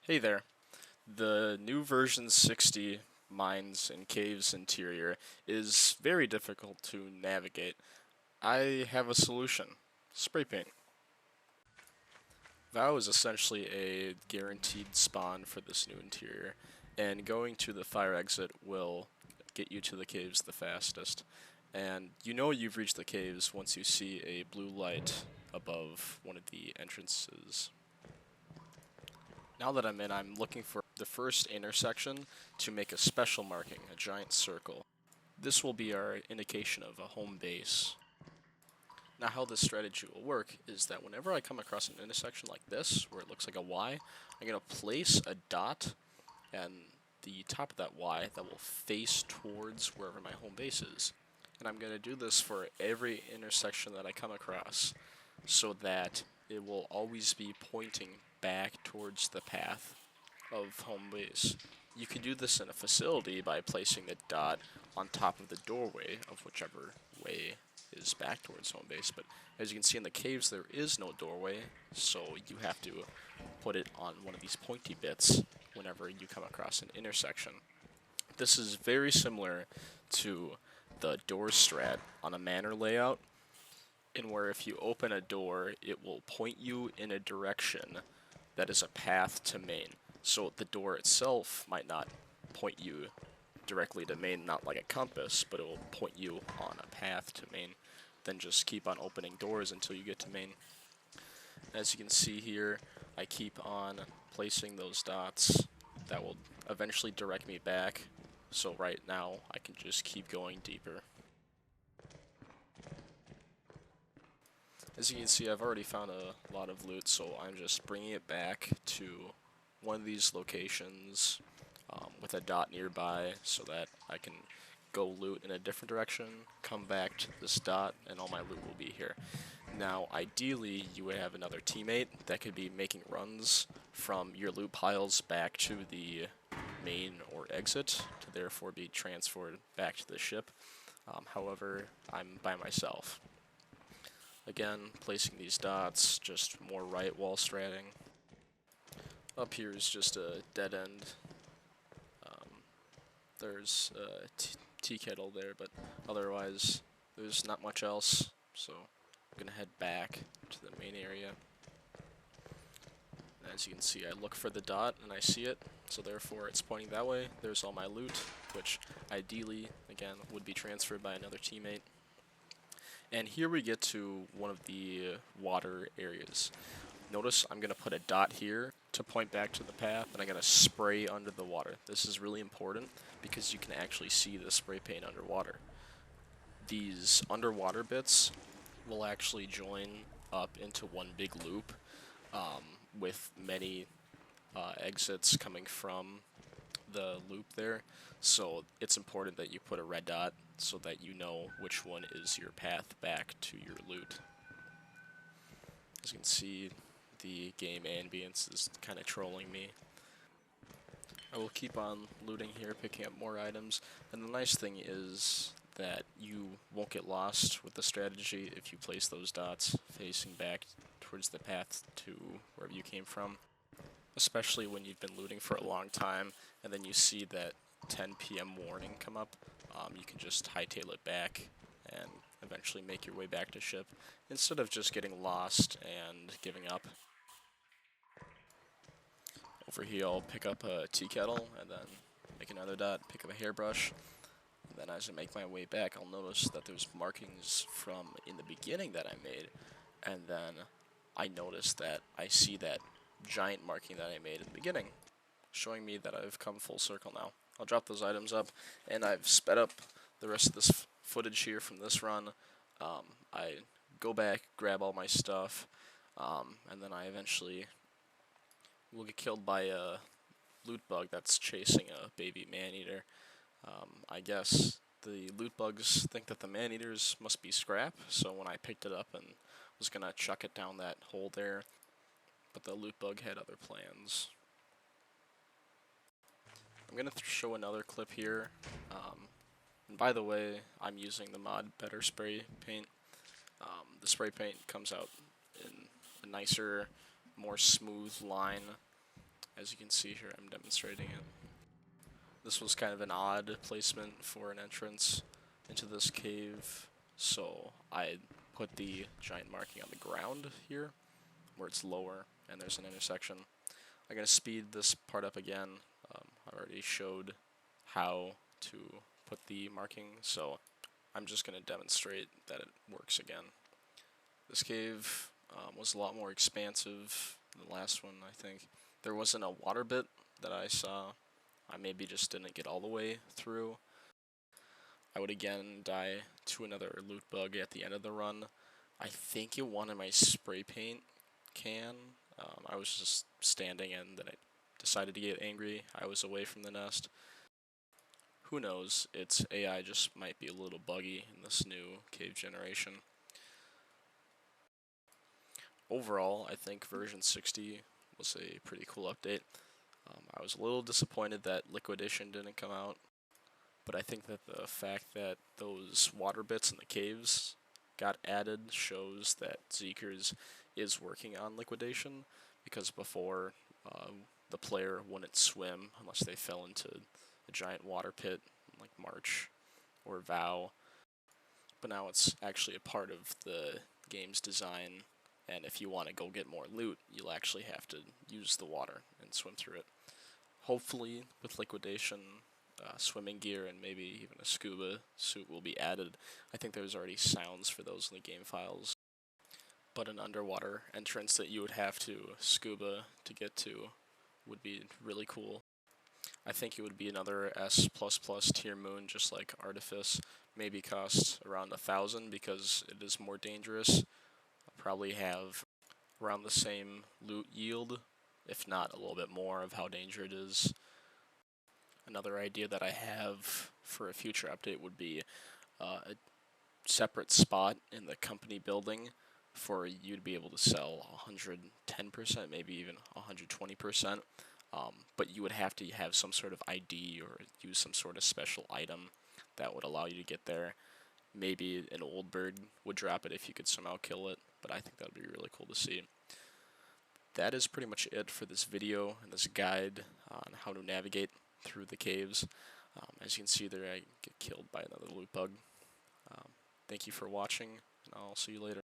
Hey there. The new version 60 Mines and Caves interior is very difficult to navigate. I have a solution. Spray paint. VOW is essentially a guaranteed spawn for this new interior, and going to the fire exit will get you to the caves the fastest. And you know you've reached the caves once you see a blue light above one of the entrances. Now that I'm in, I'm looking for the first intersection to make a special marking, a giant circle. This will be our indication of a home base. Now how this strategy will work is that whenever I come across an intersection like this, where it looks like a Y, I'm going to place a dot and the top of that Y that will face towards wherever my home base is. And I'm going to do this for every intersection that I come across, so that it will always be pointing back towards the path of home base. You can do this in a facility by placing the dot on top of the doorway of whichever way is back towards home base, but as you can see in the caves there is no doorway, so you have to put it on one of these pointy bits whenever you come across an intersection. This is very similar to the door strat on a manor layout, in where if you open a door, it will point you in a direction that is a path to main. So the door itself might not point you directly to main, not like a compass, but it will point you on a path to main. Then just keep on opening doors until you get to main. As you can see here, I keep on placing those dots that will eventually direct me back. So right now, I can just keep going deeper. As you can see, I've already found a lot of loot, so I'm just bringing it back to one of these locations with a dot nearby so that I can go loot in a different direction, come back to this dot, and all my loot will be here. Now, ideally, you would have another teammate that could be making runs from your loot piles back to the main or exit to therefore be transferred back to the ship. However, I'm by myself. Again, placing these dots, just more right wall stratting. Up here is just a dead end. There's a tea kettle there, but otherwise there's not much else, so I'm gonna head back to the main area. As you can see, I look for the dot and I see it, so therefore it's pointing that way. There's all my loot, which ideally, again, would be transferred by another teammate. And here we get to one of the water areas. Notice I'm going to put a dot here to point back to the path, and I'm going to spray under the water. This is really important because you can actually see the spray paint underwater. These underwater bits will actually join up into one big loop with many exits coming from the loop there. So it's important that you put a red dot so that you know which one is your path back to your loot. As you can see, the game ambience is kind of trolling me. I will keep on looting here, picking up more items, and the nice thing is that you won't get lost with the strategy if you place those dots facing back towards the path to wherever you came from. Especially when you've been looting for a long time, and then you see that 10 p.m. warning come up, you can just hightail it back and eventually make your way back to ship, instead of just getting lost and giving up. Over here I'll pick up a tea kettle, and then make another dot, pick up a hairbrush, and then as I make my way back I'll notice that there's markings from in the beginning that I made, and then I notice that I see that giant marking that I made in the beginning, showing me that I've come full circle now. I'll drop those items up, and I've sped up the rest of this footage here from this run. I go back, grab all my stuff, and then I eventually will get killed by a loot bug that's chasing a baby man-eater. I guess the loot bugs think that the man-eaters must be scrap, so when I picked it up and was gonna chuck it down that hole there, but the loot bug had other plans. I'm going to show another clip here, and by the way, I'm using the mod Better Spray Paint. The spray paint comes out in a nicer, more smooth line As you can see here, I'm demonstrating it. This was kind of an odd placement for an entrance into this cave, so I put the giant marking on the ground here, where it's lower and there's an intersection. I'm going to speed this part up again. I already showed how to put the marking, so I'm just going to demonstrate that it works again. This cave was a lot more expansive than the last one, I think. There wasn't a water bit that I saw. I maybe just didn't get all the way through. I would again die to another loot bug at the end of the run. I think it wanted my spray paint can. I was just standing and then I decided to get angry. I was away from the nest. Who knows, its AI just might be a little buggy in this new cave generation. Overall, I think version 60 was a pretty cool update. I was a little disappointed that Liquidation didn't come out, but I think that the fact that those water bits in the caves got added shows that Zeekers is working on Liquidation, because before the player wouldn't swim unless they fell into a giant water pit like March or Vow, but now it's actually a part of the game's design, and if you want to go get more loot, you'll actually have to use the water and swim through it. Hopefully, with Liquidation, swimming gear and maybe even a scuba suit will be added. I think there's already sounds for those in the game files, but an underwater entrance that you would have to scuba to get to would be really cool. I think it would be another S++ tier moon, just like Artifice. Maybe cost around 1,000 because it is more dangerous. I'll probably have around the same loot yield, if not a little bit more of how dangerous it is. Another idea that I have for a future update would be a separate spot in the company building for you to be able to sell 110%, maybe even 120%. But you would have to have some sort of ID or use some sort of special item that would allow you to get there. Maybe an old bird would drop it if you could somehow kill it, but I think that would be really cool to see. That is pretty much it for this video and this guide on how to navigate through the caves. As you can see there, I get killed by another loot bug. Thank you for watching, and I'll see you later.